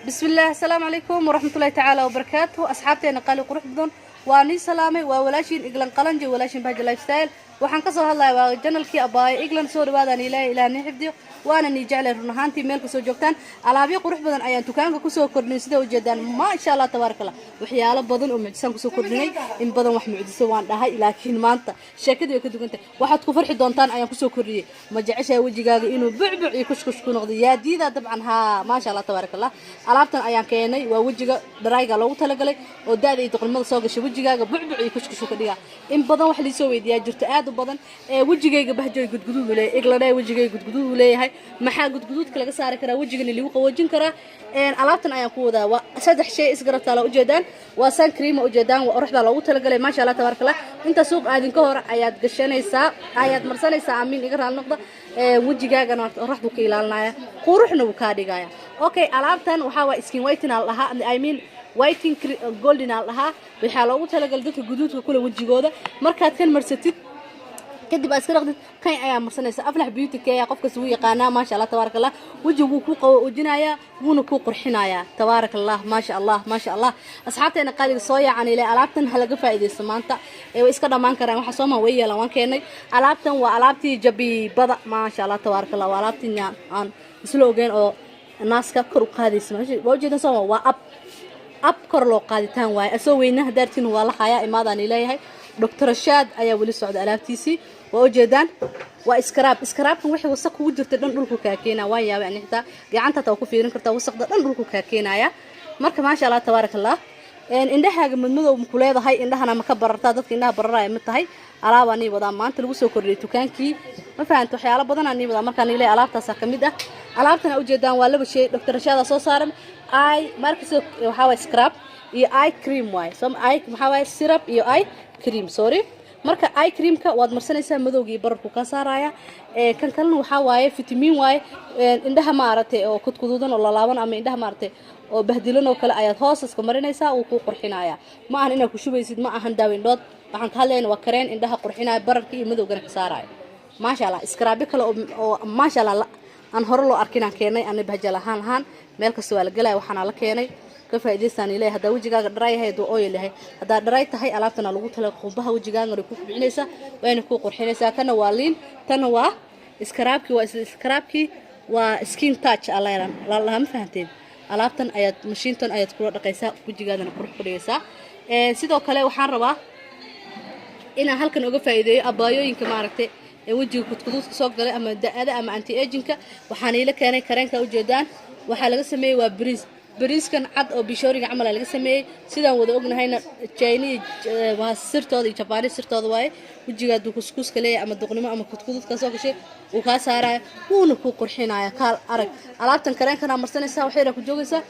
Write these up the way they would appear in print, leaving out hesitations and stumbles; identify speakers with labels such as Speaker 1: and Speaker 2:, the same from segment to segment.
Speaker 1: بسم الله السلام عليكم ورحمة الله تعالى وبركاته أصحابتي أنا قالوا قروح بدون واني سلامي وولاشين إجلان قلنجي ولاشين بهج لايف ستايل waxaan ka soo hadlayaa waa janalkii abaay England soo dhawaadaan ilaahay xifdiyo waana ni jeclay runaantii meel ka soo joogtaan alaabyo qurux badan ayaan dukaanka ku soo kordhinay sida u jeedaan ma sha Allah tabarakallah waxyaalo badan oo mucjisan ku soo kordhinay in badan wax mucjiso waan dhahay laakiin maanta sheekadu way ka dugantay waxaad ku farxi doontaan ayaan ku soo kordhiyay ma jeceshay wajigaaga inuu bucbuc iyo kushkush ku noqdo yaa diida dabcan ha ma sha Allah tabarakallah alaabtan ayaan keenay waa wajiga darayga loogu talagalay oo daad iyo duqnimada soo gashay wajigaaga bucbuc iyo kushkush ka dhiga in badan wax li soo weydiyaa jirto aad badan wajigayga bahjooy gudguduud leeyahay iglanay wajigayga gudguduud leeyahay maxaa gudguduudka laga saari karaa wajigana lagu qawoojin karaa alaabtan ayaan ku wadaa waa saddex shay isgarabta la u jeedaan waa sun cream u jeedaan waa oraxda loogu talagalay ma sha Allah tabarakallah inta suuq aadin ka hor ayaad gashanaysaa ayaad marsanaysaa amiin iga raal noqda wajigaagana oraxdu ka ilaalinaya quruxna uu ka dhigaya okay alaabtan waxa waa skin whitening lahaa I mean whitening golden lahaa waxa loogu talagalay dadka guduudka kula wajigooda markaad kan marsatid kadib aad iska kan ayaa marsanaysa aflax beauty ka qofka soo yaqaana ma sha Allah tabarakallah wajigu ku qawoojinaya wuuna ku qurxinaya tabarakallah ma sha Allah asxaabteena qaaliga soo yacaan ilaa alaabtan halaga faa'iideysto maanta way iska dhamaan karaan waxa Soomaa way yeelan waan keenay alaabtan waa alaabtii jabibada ma sha Allah tabarakallah waa alaabtii aan isla ogeyn oo naaska kor u qaadaysa waa ujeedan Soomaa waa ab kor loo qaaditaan waay asoo weynaha daartiin waa la hayaa imaadaan ilaahay دكتور شاد أيا ولي سعود ألابتيسي وأوجدان وإسكرابكم وحي وسق وجرت دون دولكو كاكينا ويا يعني حتى جعنتا توقفين كرتا وسق دون دولكو كاكينا يا مركب ما شاء الله تبارك الله إن ده حاجة من مدو مكولة هاي إن ده أنا مكبر رتادت إنها برا متهاي alaabani wada maanta lagu soo kordhiyay dukaankii ma fahanto waxyaalo badan aan wada markaan ilaa alaabtaas ka mid ah alaabtana u jeedaan waa laba shay Dr. Rashada soo saaran ay markaas waxa way scrub iyo eye cream way eye waxa way syrup iyo eye cream sorry marka eye creamka waad marsanaysaa madowgii bararku ka saaraya kan kalena waxa waaye vitamin way indhaha maartay oo kudkududan oo laalaaban ama indhaha maartay oo bahdilan oo kale ayaad hoos iska marinaysaa oo ku qurxinaya ma ahan inaad ku shubaysid ma ahan daawindhood waxaan ka hadlaynaa waa kareen indhaha qurxinaya bararka iyo madowgana ka saaraya ma sha Allah scrub kale oo ma sha Allah aan hore loo arkinaan keenay aan bahjal ahaan meel kasta waa la galay waxaana la keenay ka faa'iideysan ilaahay hada wajigaaga dry yahay oo oil yahay hada dry tahay alaabtana lagu tala qumbaha wajigaaga ku kubcinaysa wayna ku qurxinaysa kana waa liin tan waa scrubki waa skin touch alayran la ma fahanteen alaabtan ayaad mashiintan ayaad ku dhaqaysaa wajigaadana qurux ku dhigaysaa sidoo kale waxaan rabaa inaan halkan uga faa'iideeyo abaayooyinka maaragtay wajiga kudkuduudka soo galay ama daada ama anti agingka waxaan ila keenay kareenka u jeedaan waxa laga sameeyay waa bariiskan cad oo bishooriga camal laga sameeyay sidaan wada ognahayna Chinese waa sirtooda iyo Japanese sirtooda waaye wajiga du kuskus kale ama duqnimo ama kudkuduudka soo gashay uu ka saaray wuuna ku qurxinaya kaal arag alaabtan kareenkana marsanaysa waxay ku joogaysaa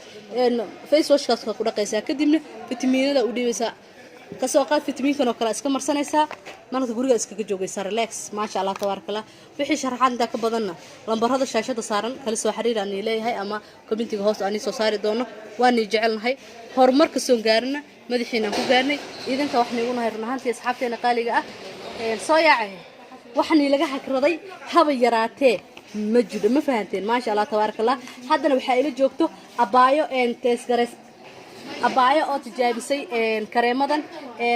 Speaker 1: face washkaas ku dhaqaysaa kadibna fitamiinada u dhiibeysaa kasoo qaad fitamiinkan oo kale iska marsanaysaa marka guriga iska joogaysaa relax ma sha Allah tabarakallah wixii sharaxaad inta ka badanna lambarada shaashada saaran kala soo xiriiraan leeyahay ama commentiga hoos aan soo saari doono waan jecelnahay horumarka soo gaarna madaxiina ku gaarnay idanka wax nagu nahay runaantii asxaabteena qaaliga ah soo yaacay waxani laga hakraday haba yaraatee ma jiro ma fahanteen ma sha Allah tabarakallah haddana waxa ila joogto abaayo test gareys abaayo oo tijaabisay kareemadan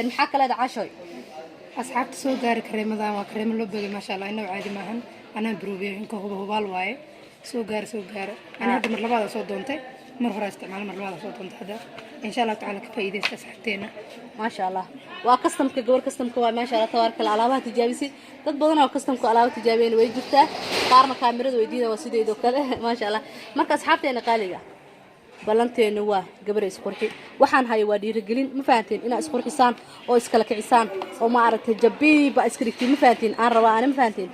Speaker 1: maxaa kale dhacashay
Speaker 2: asxaabta soo gaari kareemadan waa kareemo loo bagay ma sha Allah inuu caadi maahan anaa broobiyay inka hubaal waaye soo gaar ana hadda mar labaad soo doontay mar hore isticmaal mar labaad soo doontay hada insha Allah taala ka faa'iideysta asxaabteena
Speaker 1: ma sha Allah waa customka gabar customka waa ma sha Allah tabarakallah alaabaha tijaabisay dad badan oo customka alaabaha tijaabeen way jirtaa qaarna kaamirada weydiida waa sideedo kale ma sha Allah marka asxaabteena qaaliga balanteena waa gabar isqurxi waxaan hay waa dhiirigelin ma fahanteen ina isqurxisaan oo iskala kicisaan oo ma aragtay jabiba iskrigti ma fahanteen aan rabaa aan ma fahanteen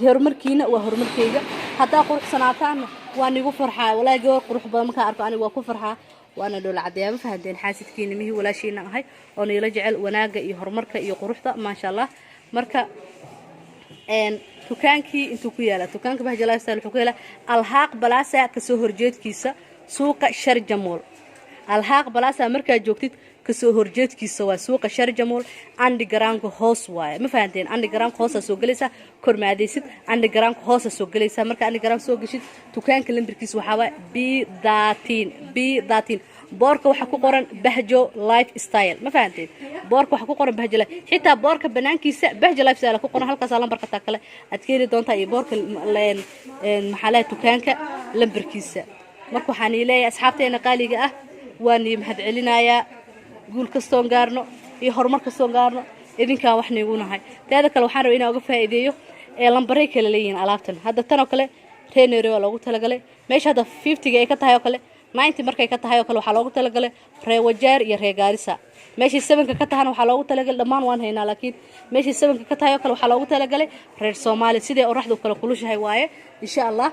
Speaker 1: horumarkiina waa horumarkeyga hadaa qurxsanaataan waa nigu farxaa walaa gabar qurux badan marka arko aniga waa ku farxaa waana dhool cadeeya ma fahanteen xaasidkiina mihi walaashiina ahay oo niila jecel wanaaga iyo horumarka iyo quruxda ma sha Allah marka dukaankii intuu ku yaala dukaanka bahja lifestyle wuxuu ku yaala alhaaq balaasa ka soo horjeedkiisa suuqa Sharjamol alhaaq balaasa markaa joogtid kasoo horjeedkiisa waa suuqa sharjamol undergroundka hoos waaye ma fahanteen undergroundka hoosa soo galaysaa kormaadaysid undergroundka hoosa soo galaysaa marka underground soo gashid dukaanka lambarkiisa waxaa waaye b13 boorka waxaa ku qoran bahjo lifestyle ma fahanteen boorka waxaa ku qoran bahjo life xitaa boorka banaankiisa bahjo lifestyle ku qoran halkaas lambarka taa kale aad ka heli doontaa iyo boorka maxaa lahayd dukaanka lambarkiisa marka waxaan leeyahay asxaabteena qaaliga ah waan mahad celinayaa guul kastoon gaarno iyo horumar kastoon gaarno idinkaa wax niigu nahay teeda kale waxaan rabaa inaan uga faa'iideeyo lambaray kale leeyihiin alaabtan hadda tan oo kale reeneere waa loogu talagalay meesha hadda 50 ay ka tahay oo kale 90 markay ka tahay oo kale waxaa loogu talagalay ree wajaar iyo ree gaarisa meeshii 7 ka tahana waxaa loogu talagalay dhammaan waan haynaa laakiin meeshii 7 ka tahay oo kale waxaa loogu talagalay reer Soomaali sidee oraxdu kala kulushahay waaye insha Allah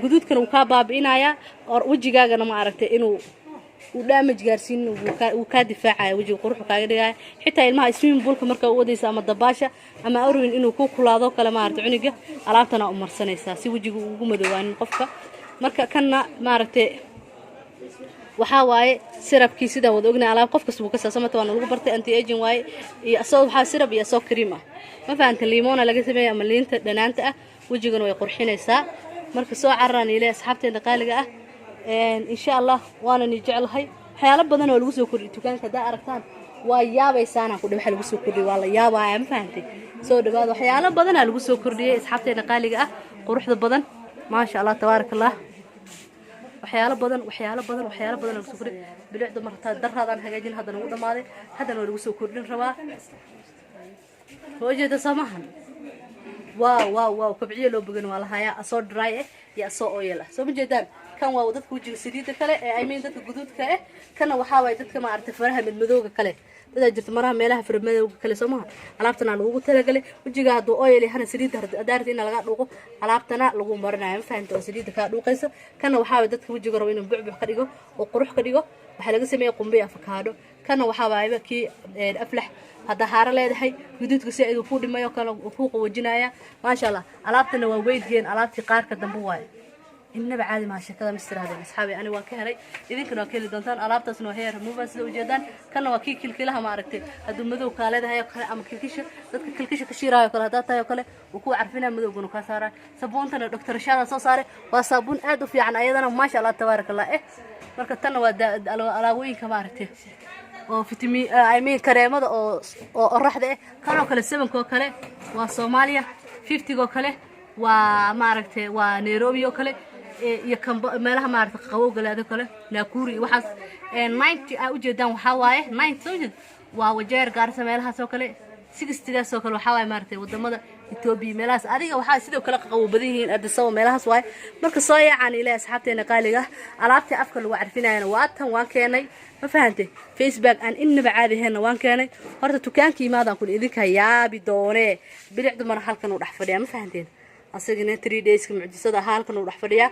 Speaker 1: guduudkan uu ka baabi'inayaa oo wajigaagana ma aragtay inuu uu damage gaarsiin uu ka difaacayo wajiga quruxda kaaga dhigay xitaa ilmaha swimming poolka marka uu wadaysa ama dabaasha ama arwin inuu ku kulaado kala ma aragtay cuniga alaabtana u marsanaysa si wajiga ugu madoobaan qofka marka kana ma aragtay waxa waaye sirabkii sida wada ogna alaab qof kasta uu ka saasamato waan lagu bartay anti aging waaye iyo asoo waxa sirab iyo asoo cream ah ma fahanta limona laga sameeyay ama liinta dhanaanta ah wajigana way qurxinaysaa marka soo carraan ilaa asxaabteena qaaliga ah insha Allah waana ni jeclahay waxyaalo badan oo lagu soo kordhiyay dukaanka hadaa aragtaan waa yaabaysaana ku dhawax lagu soo kordhiyay waa la yaabaya ma fahantay soo dhawaad waxyaalo badan lagu soo kordhiyay asxaabteena qaaliga ah quruxda badan ma sha Allah tabarakallah waxyaalo badan lagu soo kordhiyay bilicda marta darraadaan hagaajin hadana ugu dhamaaday hadana lagu soo kordhin rabaa hoojeeda samahan واو كبعيه لو بغن waa lahaaya asoo dry iyo asoo oil soo ma jeedaan kan waa dadka wajiga saliida kale I mean dadka guduudka kana waxa way dadka ma aragtay faraha madmadowga kale dad jirta maraha meelaha farmadowga kale Soomaa alaabtana lagu talagalay wajiga haduu oil yahay saliida adaarta in laga dhuuqo alaabtana lagu marinayo fahanto saliida ka dhuuqayso kana waxa way dadka wajiga rabo inuu bucbuc ka dhigo oo qurux ka dhigo waxa laga sameeyay qumbe avocado kana waxa way kii aflax هذا هار leedahay guduudka si ay ku dhimayo kala ku qawajinaya ma sha Allah alaabtana waa weydgeen alaabti qaarka dambe waay inaba caadi ma shakada mistiraadeen asxaabi ani waa ka helay idinkana waa ka heli doontaan alaabtaasna waa heer removal sida u jeedaan kana waa kilkilaha ma aragtay haduu madow ka leedahay kale ama kilkisha dadka kilkisha ka shiiraayo kale hadaa tahay kale uu ku carfinaa madowguna ka saara sabuuntana doctor Shaada soo saare waa sabuun aad u fiican ayadana ma sha Allah tabarakallah marka tan waa alaabooyinka ma aragtay oo vitamin I mean kareemada oo raxda kan oo kale 7 oo kale waa Soomaaliya 50 oo kale waa ma aragtay waa Nairobi oo kale iyo kan meelaha ma aragtay qabow galaado kale Nakuru waxaas 90 ay u jeedaan waxa waaye 90 soo jeed waa wajeer gaarsa meelahaas oo kale 60 oo kale waxa waaye ma aragtay wadamada Ethiopia meelahaas adiga waxa sidoo kale qabow badan yihiin Addis meelahaas waaye marka soo yaacaan ilaa asxaabteena qaaliga alaabta afka lagu carfinayna waa tan waan keenay ma fahantay Facebook aan inaba caadi heena waan keenay horta dukaanka imaadaan ku idinka yaabi doone bilicdu mar halkan u dhax fadhiya ma fahanteen asagina 3 days ka mucjisada halkan u dhax fadhiya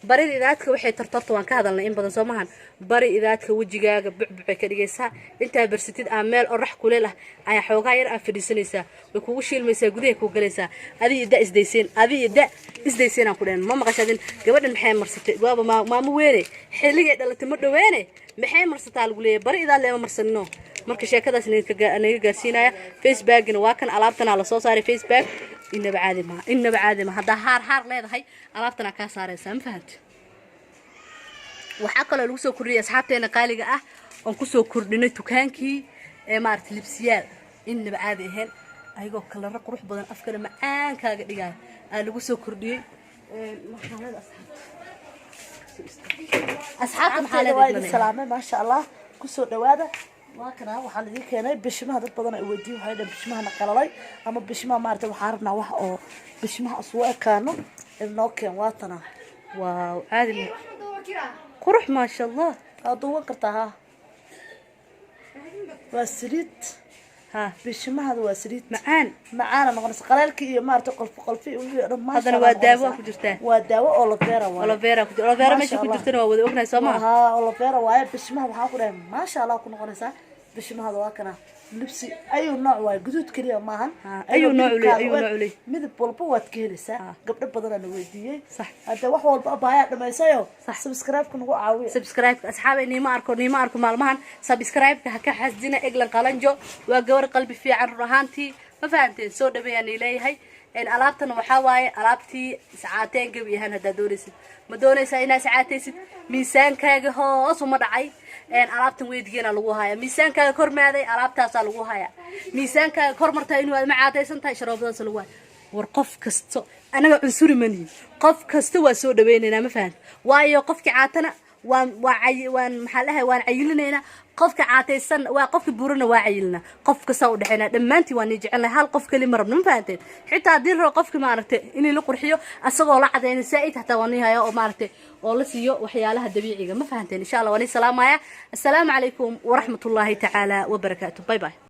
Speaker 1: barida idaadka waxay tartarto waan ka hadalnay in badan Soomahan bari idaadka wajigaaga bucbucay ka dhigaysaa inta barsatid meel orax kuleel ah ayaa xoogaa yar fadhiisanaysaa way kugu shiilmaysaa gudaha ku galaysaa adii isdeyseen aan ku dheen ma maqashadin gabadhan maxay marsatay waaba maama weene xilliga dhalatay ma dhaweene maxay marsataa lagu leeyahay bari idaad leema marsanno marka sheekadaas naga gaarsiinaya Facebook-na waa kan alaabtana la soo saaray Facebook inaba caadi ma hada haar leedahay alaabtana ka saaraysaa ma fahanti waxa kale lagu soo kordhiyay asxaabteena qaaliga ah oo ku soo kordhinay dukaankii maartay libsiyaal inaba caadi ahayn ayagoo kala qurux badan afkana macaan kaaga dhigay lagu soo kordhiyay maxalada asxaabta maxalada
Speaker 3: salaamay ma sha Allah ku soo dhawaada waakana waxa la keenay bishimaha dad badan ay weydiin waxay dhan bishimaha qalalay ama bishimaha maartay waxa rabnaa wax oo bishimaha soo ekaano inoo keen waatana
Speaker 1: waaw caadi qurux ma sha Allah
Speaker 3: adoo kartaa waa saliid
Speaker 1: ها
Speaker 3: bishimaha waa saliid
Speaker 1: macaan
Speaker 3: noqon qalaalkii iyo maartay qolfi iyo dhammaan
Speaker 1: hadana waa daawo ku jirtaa
Speaker 3: waa daawo oo la beera waa
Speaker 1: olo beera meesha ku jirtana waa wada ognahay Soomaa
Speaker 3: oo la beera waa bishimaha waxa ku dhahay ma sha Allah ku noqonaysa bishimaha waa kana libsi ayuu nooc waay guduud kaliya maahan
Speaker 1: ayuu nooc leh
Speaker 3: midab walba waad ka helaysaa gabdho badan aan weydiiyay hada wax walba abaaya dhamaysayo subscribe-ka nagu caawiyo
Speaker 1: subscribe-ka asxaabay niima arko maalmahan subscribe-ka ha ka xasdina Eglan Qalanjo waa gabar qalbi fiican ruuxantii ma fahanteen soo dhaweeyaan ilaahay alaabtan waxa waaye alaabtii saacateen gabiyahan hada doonaysid ma doonaysaa inaad saacataysid miisaankaaga hoos uma dhacay alaabtan weedigeena lagu haya miisaankaaga kormaaday alaabtaas lagu haya miisaankaaga kormartaa inuu aad macaataysan tahay sharoobadaas lagu haya war qof kasto anaga cunsuri mani qof kasto waa soo dhaweynayna ma fahan waayo qofkii caatana waan maxaa lahayn waan cayilinayna qofka caataysan waa qofka buurana waa cayilina qof kasta u dhaxayna dhamaantii waan jecelnahay hal qof kali marabna ma fahanteen xitaa hadii roo qofka ma aragtay in la qurxiyo asagoo la cadeyn saa'id hatta waan yahay oo ma aragtay oo la siiyo waxyaalaha dabiiciga ma fahanteen insha Allah waan salaamaya assalaamu calaykum wa rahmatullahi ta'ala wa barakaatuh bye bye